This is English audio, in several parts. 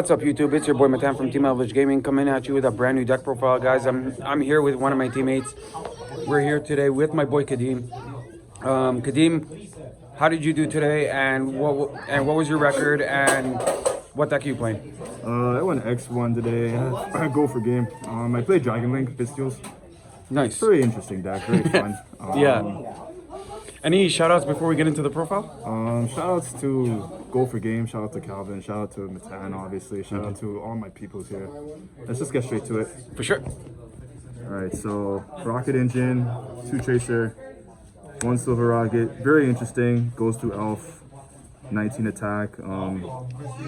What's up, YouTube? It's your boy Matan from Teamate Gaming coming at you with a brand new deck profile, guys. I'm here with one of my teammates. We're here today with my boy Kadeem. Kadeem, how did you do today, and what was your record, and what deck are you playing? I went X1 today. I go for game. I played Dragon Link, bystials. Nice. Very interesting deck, very fun. Yeah. Any shoutouts before we get into the profile? Shoutouts to Go for Game, shout out to Calvin, shout out to Matan, obviously, shout out to all my peoples here. Let's just get straight to it. For sure. Alright, so Rocket Engine, 2 Tracer, 1 Silver Rocket, very interesting, goes through Elf, 19 attack.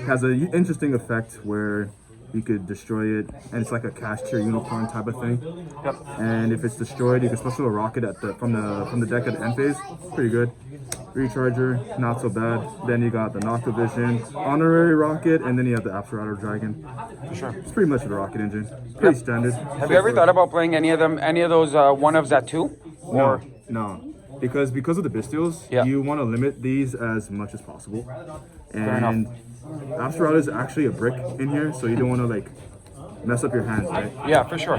Has an interesting effect where you could destroy it, and it's like a cash tier unicorn type of thing. Yep. And if it's destroyed, you can special a rocket from the deck at the end phase. Pretty good. Recharger, not so bad. Then you got the Nocta Vision, Honorary Rocket, and then you have the Apsarautor Dragon. For sure. It's pretty much the Rocket Engine. Pretty standard. Have you ever thought about playing any of those one-ofs at 2? Or No. Because of the bystials, Yeah. you want to limit these as much as possible. Fair enough. And Apsarautor is actually a brick in here, so you don't want to like mess up your hands, right? Yeah, for sure.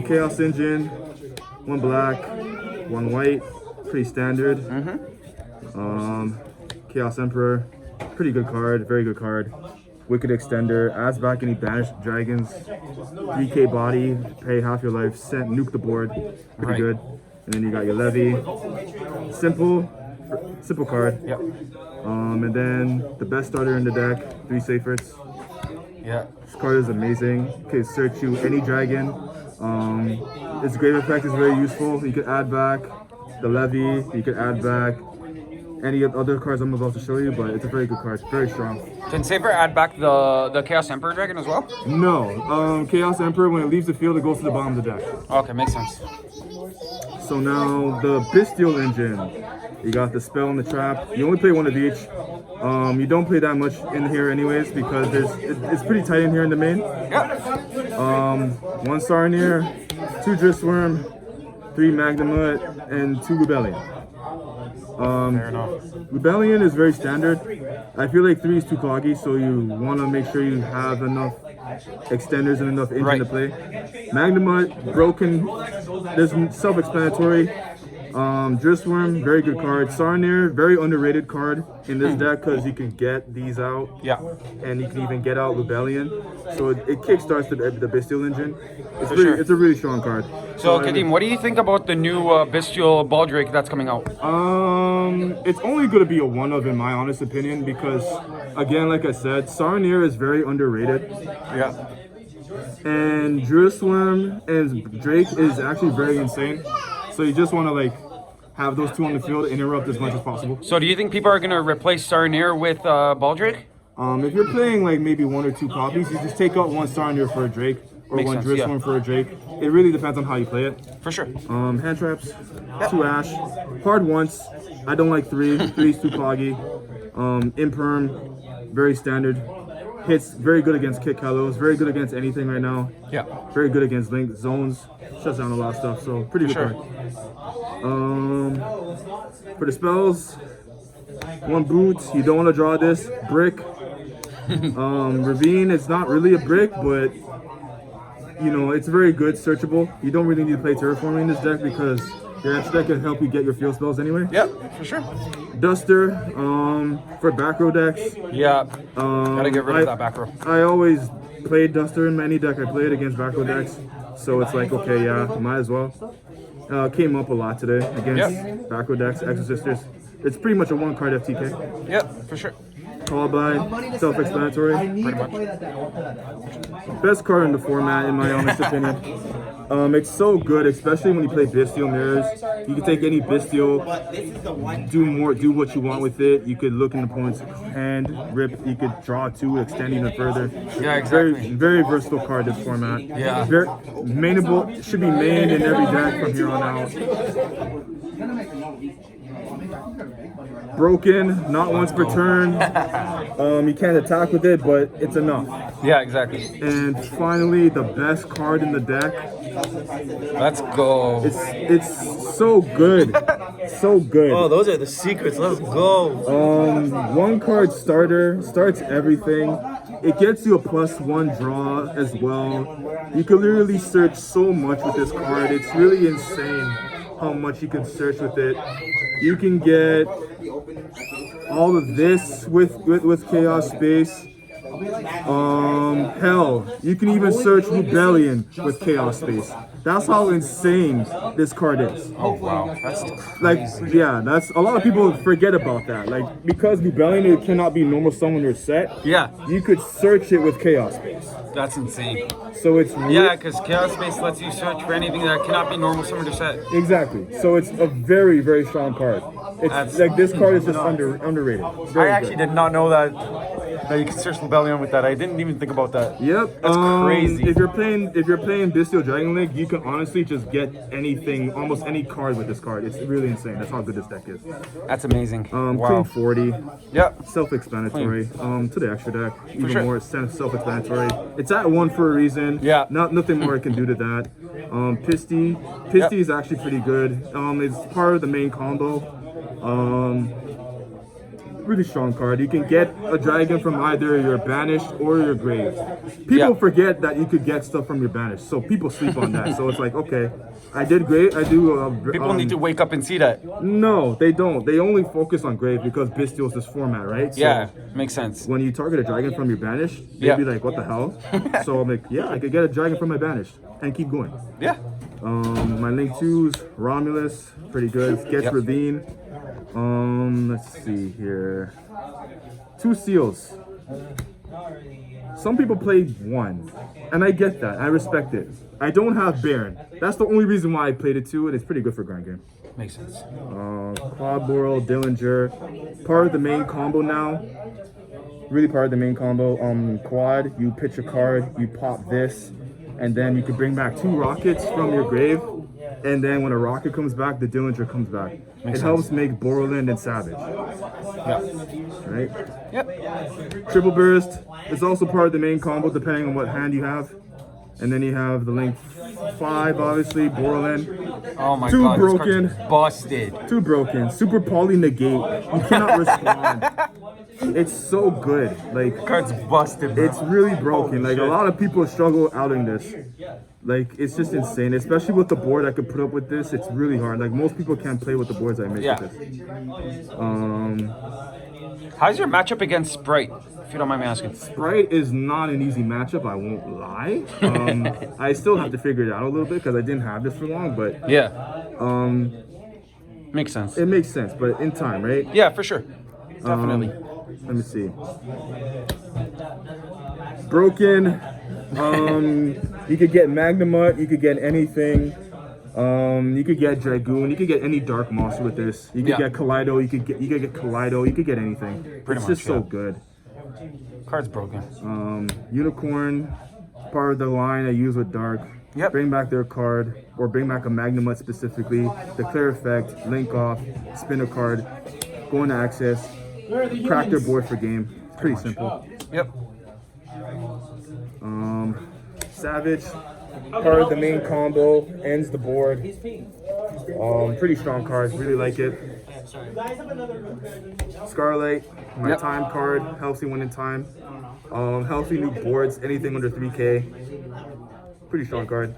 Chaos Engine, 1 black, 1 white, pretty standard. Chaos Emperor, pretty good card, very good card. Wicked Extender, adds back any banished dragons. 3k body, pay half your life, nuke the board, pretty Right. good. And then you got your Levy, simple card. Yep. And then the best starter in the deck, 3 Safers. Yeah. This card is amazing. Can search you any dragon. Its grave effect is very useful. You could add back the Levy. You could add back any other cards I'm about to show you, but it's a very good card. Very strong. Can Saber add back the Chaos Emperor Dragon as well? No. Chaos Emperor, when it leaves the field, it goes to the bottom of the deck. Okay, makes sense. So now the Bystial Engine. You got the spell and the trap. You only play 1 of each. You don't play that much in here anyways because it's pretty tight in here in the main. Yeah. 1 Sarnier, 2 Dristworm, 3 Magnamut, and 2 Rebellion. Fair enough. Rebellion is very standard. I feel like 3 is too cloggy, so you want to make sure you have enough extenders and enough engine Right. to play. Magnamut, broken, there's self-explanatory. Dristworm, very good card. Sarnier, very underrated card in this deck because you can get these out. Yeah. And you can even get out Rebellion. So it kickstarts the Bystial Engine. It's, For sure. it's a really strong card. So, Kadeem, what do you think about the new Bystial Baldrake that's coming out? It's only going to be a 1-of in my honest opinion because, again, like I said, Sarnier is very underrated. Yeah. And Dristworm and Drake is actually very insane. So you just want to like have those 2 on the field, interrupt as much as possible. So, do you think people are going to replace Sarnier with Baldrake? If you're playing like maybe 1 or 2 copies, you just take out 1 Sarnier for a Drake or Makes 1 sense, Dristworm yeah. for a Drake. It really depends on how you play it. For sure. Hand traps, 2 Ash, hard once. I don't like 3. 3 is too cloggy. Imperm, very standard. Hits very good against Kit Kalos, very good against anything right now. Yeah. Very good against Link zones. Shuts down a lot of stuff, so pretty good Sure. card. For the spells, 1 boot. You don't want to draw this brick. Ravine, it's not really a brick, but you know it's very good, searchable. You don't really need to play terraforming in this deck because your extra deck can help you get your field spells anyway. Yep, for sure. Duster, for back row decks. Yeah. Gotta get rid of that back row. I always played Duster in any deck I played against back row decks, so it's like okay, yeah, might as well. Came up a lot today against back row decks, Exorcisters. It's pretty much a 1 card FTK. Yep, for sure. Call by, self-explanatory. Pretty much. Best card in the format, in my honest opinion. It's so good, especially when you play Bystial Mirrors. You can take any Bystial, do what you want with it. You could look in the opponent's hand, rip. You could draw 2, extend even further. Yeah, exactly. Very versatile card, this format. Yeah. Very mainable, should be mained in every deck from here on out. Broken, not once per turn. You can't attack with it, but it's enough. Yeah, exactly. And finally, the best card in the deck. Let's go. It's so good, so good. Oh, those are the secrets. Let's go. 1 card starter starts everything. it gets you a +1 draw as well. You can literally search so much with this card. It's really insane how much you can search with it. You can get all of this with Chaos Space. Hell, you can even search Rebellion with Chaos Space. That's how insane this card is. Oh wow, that's Like, crazy. yeah, that's a lot of people forget about that. Like, because Rebellion it cannot be normal summon or set. Yeah, You could search it with Chaos Space. that's insane. So it's Yeah, because Chaos Space lets you search for anything that cannot be normal summoned or set. exactly. So it's a very, very strong card. It's That's like this card is just underrated. Very I actually good. did not know that you can search Rebellion with that. I didn't even think about that. Yep, That's crazy. If you're playing Bystial Dragon League, you can honestly just get anything, almost any card with this card. It's really insane. That's how good this deck is. That's amazing. Clean Wow. 40, Yep. self-explanatory. To the extra deck, even sure. more self-explanatory. It's at 1 for a reason. Yeah. Nothing more I can do to that. Pisty is actually pretty good. It's part of the main combo. Really strong card. You can get a dragon from either your banished or your grave. People Yeah. forget that you could get stuff from your banished, so people sleep on that. So it's like, okay, I did great. I do. People need to wake up and see that. No, they don't. They only focus on grave because Bystial is this format, right? So Yeah, makes sense. when you target a dragon from your banished, they'd Yeah. be like, what the hell? So I'm like, yeah, I could get a dragon from my banished and keep going. Yeah. My Link 2's Romulus, pretty good. Gets Yep. Ravine. Let's see here. 2 seals. Some people play 1, and I get that. I respect it. I don't have Baron. That's the only reason why I played it 2, and it's pretty good for grind game. Makes sense. Quadboral, Dillinger, part of the main combo now. Really part of the main combo. Quad, you pitch a card, you pop this, and then you can bring back 2 rockets from your grave. And then when a rocket comes back, the Dillinger comes back. Makes it helps make Borland and Savage, Yeah. right? Yep. Triple Burst is also part of the main combo, depending on what hand you have. And then you have the Link 5, obviously, Borland. Oh my Too god, broken. this card's busted. 2 broken. Super Poly Negate. You cannot respond. It's so good. Like, Card's busted, bro. it's really broken. Like, a shit. lot of people struggle outing this. Like, it's just insane. Especially with the board I could put up with this. It's really hard. Like, most people can't play with the boards I make Yeah. with this. How's your matchup against Sprite, if you don't mind me asking? Sprite is not an easy matchup, I won't lie. I still have to figure it out a little bit because I didn't have this for long, but Yeah. Makes sense. it makes sense. But in time, right? Yeah, for sure. Definitely. Let me see. Broken. You could get Magnamut. You could get anything. You could get Dragoon. You could get any dark monster with this. You could Yeah. get Kaleido. You could get Kaleido. You could get anything. Pretty it's much, just so yeah. good. Card's broken. Unicorn, part of the line I use with Dark. Yep. Bring back their card, or bring back a Magnamut specifically. Declare effect, link off, spin a card, go into access, crack their board for game. It's pretty simple. Yep. Savage, part of the main combo, ends the board. Pretty strong card, really like it. Scarlet, my Yep. time card, helps you win in time. Healthy new boards, anything under 3K. Pretty strong card.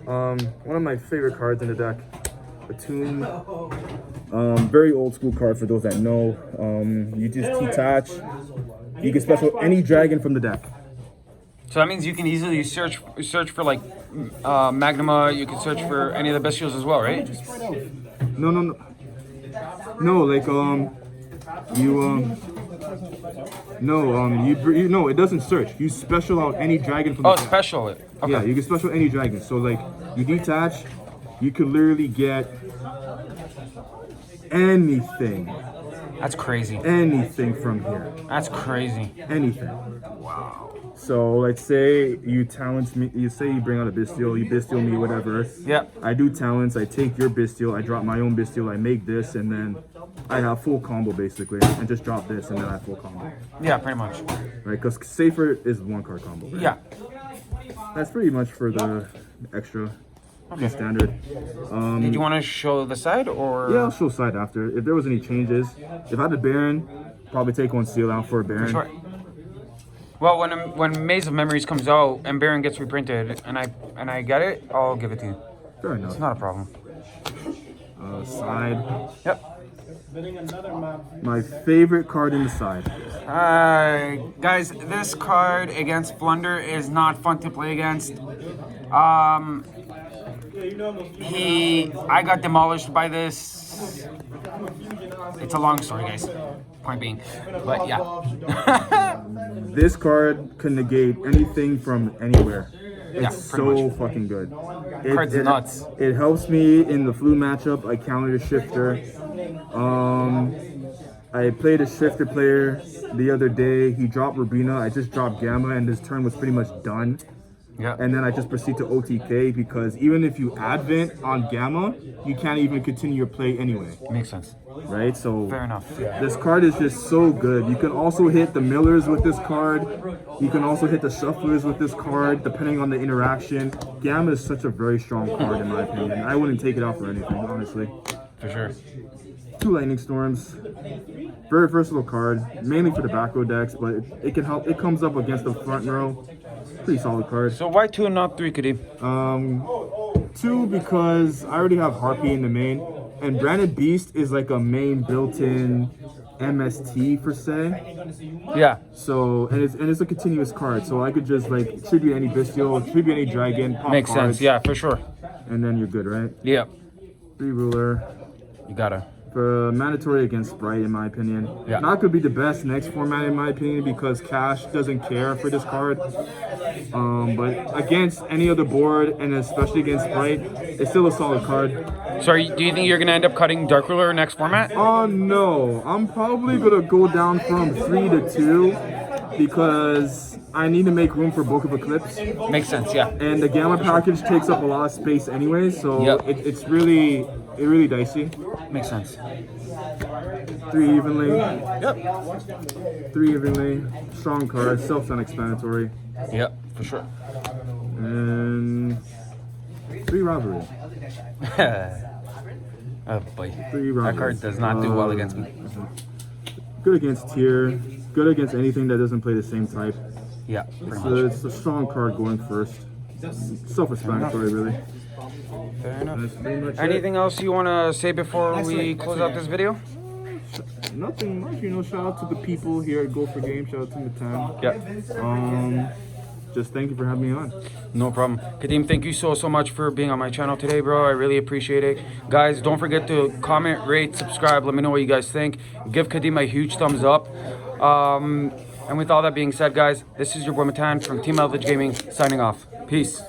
One of my favorite cards in the deck, Attune. Very old school card for those that know. You just detach. You can special any dragon from the deck. So that means you can easily search for like Magnuma. You can search for any of the bestials as well, right? No, like it doesn't search. You special out any dragon from the Oh, deck. special it. Okay. Yeah, you can special any dragon. So like you detach, you could literally get anything from here. That's crazy. Anything. Wow. So let's say you talent me. You say you bring out a Bystial, you Bystial me, whatever. Yeah. I do talents. I take your Bystial. I drop my own Bystial. I make this, and then I have full combo basically, and just drop this, and then I have full combo. Yeah, pretty much. Right? Because safer is 1 card combo. Right? Yeah. That's pretty much for the extra. Okay. Standard. Did you want to show the side or? Yeah, I'll show side after. If there was any changes, if I had a Baron, probably take 1 seal out for a Baron. Sure. Well, when Maze of Memories comes out and Baron gets reprinted and I get it, I'll give it to you. Fair enough. It's not a problem. Side. Yep. My favorite card in the side. Guys, this card against Flunder is not fun to play against. I got demolished by this. It's a long story, guys. Point being, but yeah. This card can negate anything from anywhere. Yeah, It's pretty so much. fucking good. Card's nuts. It helps me in the flu matchup. I countered a shifter. I played a shifter player the other day. He dropped Rubina. I just dropped Gamma, and his turn was pretty much done. Yeah. And then I just proceed to OTK because even if you advent on Gamma, you can't even continue your play anyway. Makes sense. Right? So Fair enough. this card is just so good. You can also hit the millers with this card. You can also hit the shufflers with this card, depending on the interaction. Gamma is such a very strong card in my opinion. I wouldn't take it out for anything, honestly. For sure. 2 Lightning Storms. Very versatile card, mainly for the back row decks, but it can help. It comes up against the front row. Pretty solid card. So why 2 and not 3, Kadeem? 2 because I already have Harpy in the main, and Branded Beast is like a main built-in MST per se. Yeah. So and it's a continuous card, so I could just like tribute any Bystial, tribute any Dragon, pop Makes cards, sense. Yeah, for sure. and then you're good, right? Yeah. 3 Ruler. You gotta. For mandatory against Sprite, in my opinion. Yeah. Not gonna be the best next format, in my opinion, because Cash doesn't care for this card. But against any other board, and especially against Sprite, it's still a solid card. So do you think you're gonna end up cutting Dark Ruler next format? No. I'm probably gonna go down from 3 to 2 because I need to make room for Book of Eclipse. Makes sense. Yeah. And the Gamma package takes up a lot of space anyway, so Yep. it's really dicey. Makes sense. 3 evenly. Yep. 3 evenly. Strong card, self-explanatory. Yep. For sure. And 3 Rivalry. Oh boy. 3 That Rivalry. card does not do well against me. Good against tier. Good against anything that doesn't play the same type. Yeah. Pretty So much. it's a strong card going first. Self-explanatory, really. Fair enough. That's pretty much it. Anything else you want to say before we close out this video? Nothing much, shout out to the people here at Go for Game. Shout out to Matan. Yeah. Just thank you for having me on. No problem. Kadeem, thank you so much for being on my channel today, bro. I really appreciate it. Guys, don't forget to comment, rate, subscribe. Let me know what you guys think. Give Kadeem a huge thumbs up. And with all that being said, guys, this is your boy Matan from Team Elvidge Gaming signing off. Peace.